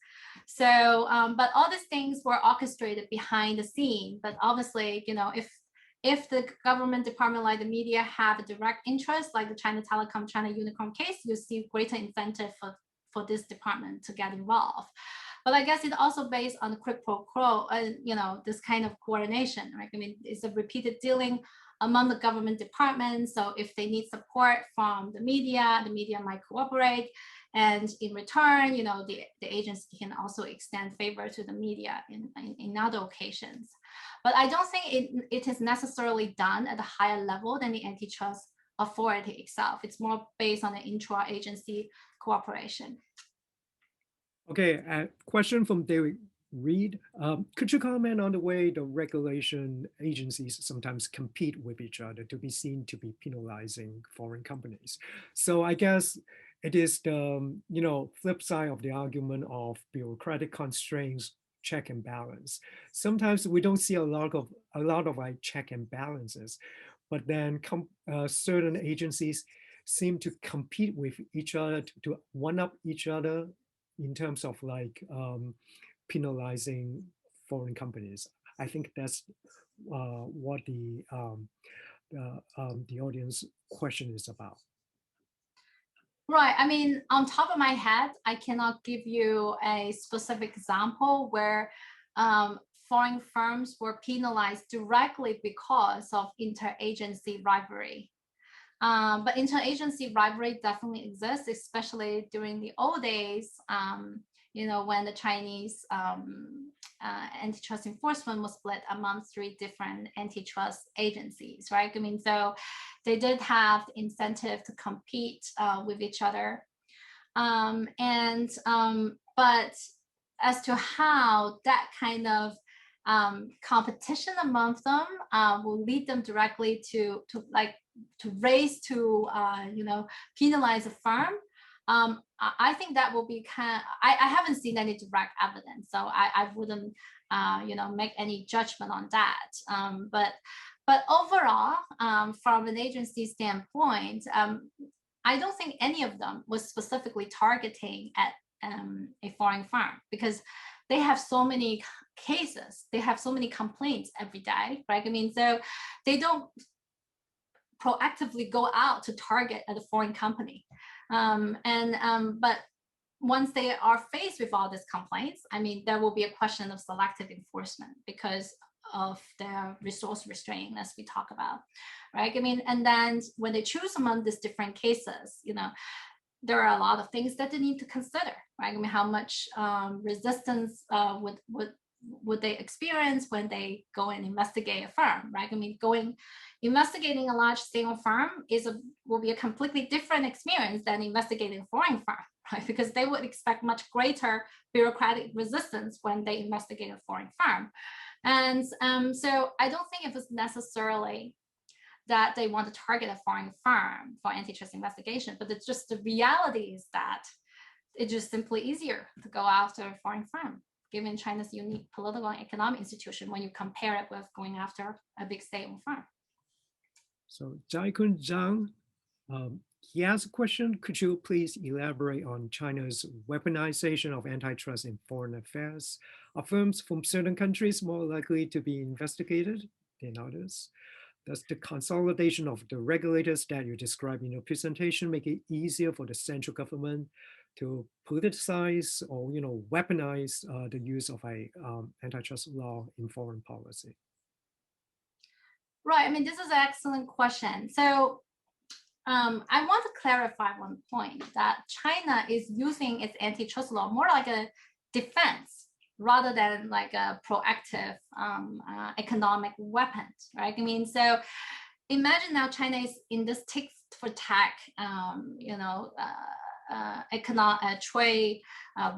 So, but all these things were orchestrated behind the scene. But obviously, if the government department like the media have a direct interest, like the China Telecom, China Unicorn case, you see greater incentive for this department to get involved. But I guess it's also based on the quid pro quo, this kind of coordination, right? I mean, it's a repeated dealing among the government departments. So if they need support from the media might cooperate. And in return, the agency can also extend favor to the media in other occasions. But I don't think it is necessarily done at a higher level than the antitrust authority itself. It's more based on the intra-agency cooperation. Okay, question from David Reed. Could you comment on the way the regulation agencies sometimes compete with each other to be seen to be penalizing foreign companies? So I guess it is the flip side of the argument of bureaucratic constraints, check and balance. Sometimes we don't see a lot of like check and balances, but then certain agencies seem to compete with each other to one up each other in terms of like penalizing foreign companies. I think that's what the audience question is about. Right. I mean, on top of my head, I cannot give you a specific example where um, foreign firms were penalized directly because of interagency rivalry. But interagency rivalry definitely exists, especially during the old days, when the Chinese antitrust enforcement was split among three different antitrust agencies, right? I mean, so they did have the incentive to compete with each other. But as to how that kind of competition among them will lead them directly to raise to penalize a firm. I think that will be I haven't seen any direct evidence, so I wouldn't make any judgment on that. But overall, from an agency standpoint, I don't think any of them was specifically targeting at a foreign firm, because they have so many cases, they have so many complaints every day, right? I mean, so they don't proactively go out to target at a foreign company. But once they are faced with all these complaints, I mean, there will be a question of selective enforcement because of their resource restraint, as we talk about, right? I mean, and then when they choose among these different cases, there are a lot of things that they need to consider, right? I mean, how much resistance would they experience when they go and investigate a firm, right? I mean, investigating a large scale firm will be a completely different experience than investigating a foreign firm, right? Because they would expect much greater bureaucratic resistance when they investigate a foreign firm. And so I don't think it was necessarily that they want to target a foreign firm for antitrust investigation, but it's just the reality is that it's just simply easier to go after a foreign firm, given China's unique political and economic institution when you compare it with going after a big state-owned firm. So Jaikun Zhang, he has a question. Could you please elaborate on China's weaponization of antitrust in foreign affairs? Are firms from certain countries more likely to be investigated than others? Does the consolidation of the regulators that you described in your presentation make it easier for the central government to politicize or weaponize the use of a antitrust law in foreign policy? Right. I mean, this is an excellent question. So I want to clarify one point, that China is using its antitrust law more like a defense rather than like a proactive economic weapon, right? I mean, so imagine now China is in this tick for tack, economic trade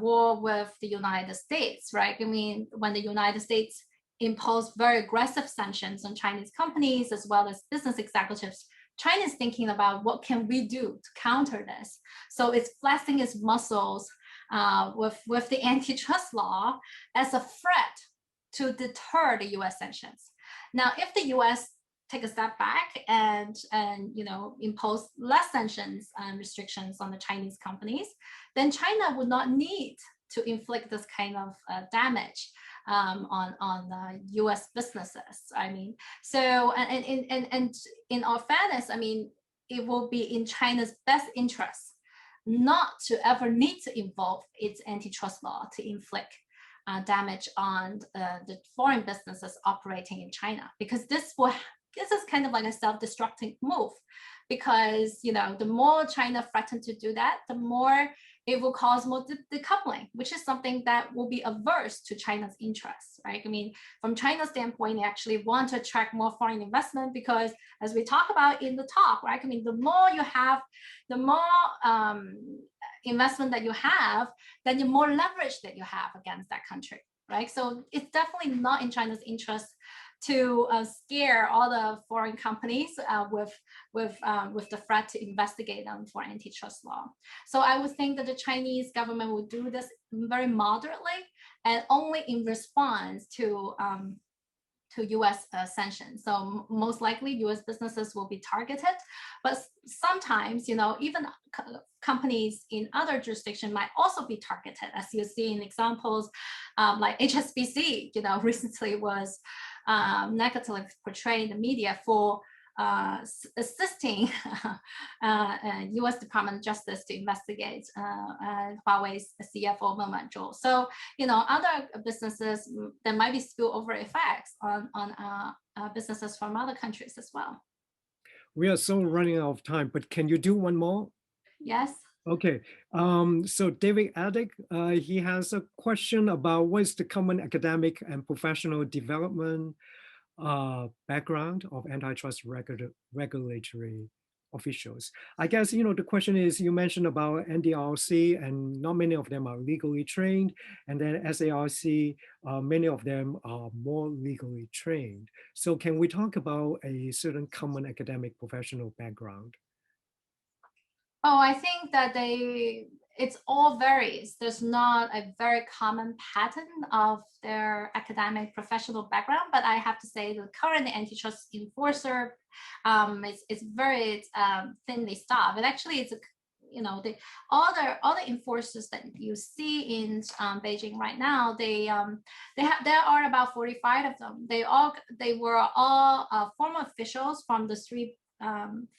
war with the United States, right? I mean, when the United States imposed very aggressive sanctions on Chinese companies as well as business executives, China is thinking about what can we do to counter this. So it's flexing its muscles with the antitrust law as a threat to deter the U.S. sanctions. Now, if the U.S. take a step back and impose less sanctions and restrictions on the Chinese companies, then China would not need to inflict this kind of damage on U.S. businesses. I mean, so and in all fairness, I mean, it will be in China's best interest not to ever need to involve its antitrust law to inflict damage on the foreign businesses operating in China, because this is kind of like a self-destructive move, because the more China threatens to do that, the more it will cause more decoupling, which is something that will be averse to China's interests, right? I mean, from China's standpoint, they actually want to attract more foreign investment because, as we talk about in the talk, right? I mean, the more you have, the more investment that you have, then the more leverage that you have against that country, right? So it's definitely not in China's interest to scare all the foreign companies with the threat to investigate them for antitrust law. So I would think that the Chinese government would do this very moderately and only in response to U.S. sanctions. So most likely U.S. businesses will be targeted, but sometimes, even companies in other jurisdictions might also be targeted, as you see in examples like HSBC, recently was negatively portrayed in the media for assisting U.S. Department of Justice to investigate Huawei's CFO Meng Wanzhou. So, other businesses, there might be spillover effects on businesses from other countries as well. We are so running out of time, but can you do one more? Yes. Okay, so David Addick, he has a question about what is the common academic and professional development background of antitrust regulatory officials. I guess, the question is, you mentioned about NDRC and not many of them are legally trained. And then SARC, many of them are more legally trained. So can we talk about a certain common academic professional background? Oh, I think that it's all varies. There's not a very common pattern of their academic professional background, but I have to say the current antitrust enforcer is very thinly staffed. And actually, it's all the enforcers that you see in Beijing right now, there are about 45 of them. They were all former officials from the three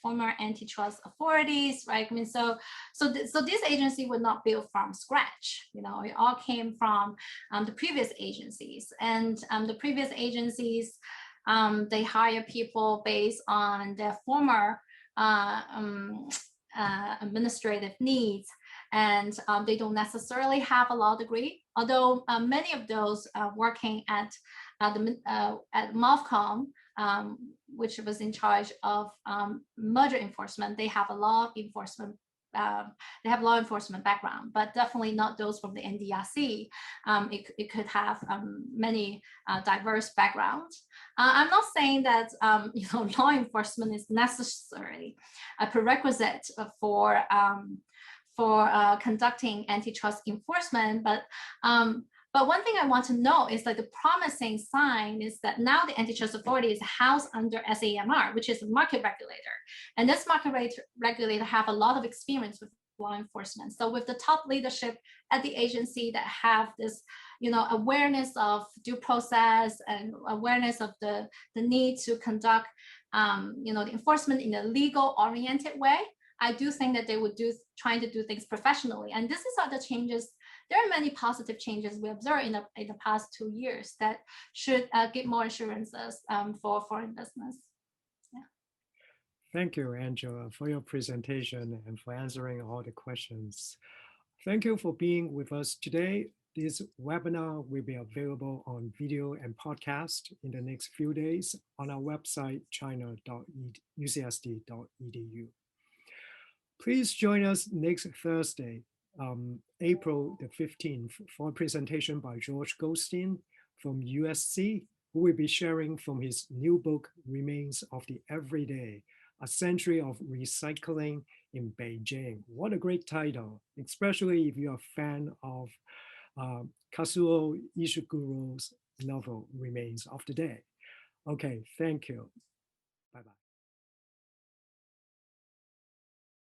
former antitrust authorities, right? I mean, so this agency would not build from scratch. It all came from the previous agencies, and the previous agencies they hire people based on their former administrative needs, and they don't necessarily have a law degree. Although many of those working at MOFCOM, which was in charge of merger enforcement, they have a law enforcement. They have law enforcement background, but definitely not those from the NDRC. It could have many diverse backgrounds. I'm not saying that law enforcement is necessarily a prerequisite for conducting antitrust enforcement, but one thing I want to know is that the promising sign is that now the antitrust authority is housed under SAMR, which is a market regulator. And this market regulator have a lot of experience with law enforcement. So with the top leadership at the agency that have this, awareness of due process and awareness of the need to conduct, the enforcement in a legal oriented way, I do think that they would trying to do things professionally. And this is all the changes. There are many positive changes we observed in the past 2 years that should give more assurances for foreign business. Yeah. Thank you, Angela, for your presentation and for answering all the questions. Thank you for being with us today. This webinar will be available on video and podcast in the next few days on our website, china.ucsd.edu. Please join us next Thursday, April the 15th, for a presentation by George Goldstein from USC, who will be sharing from his new book, Remains of the Everyday, A Century of Recycling in Beijing. What a great title, especially if you're a fan of Kazuo Ishiguro's novel, Remains of the Day. Okay, thank you.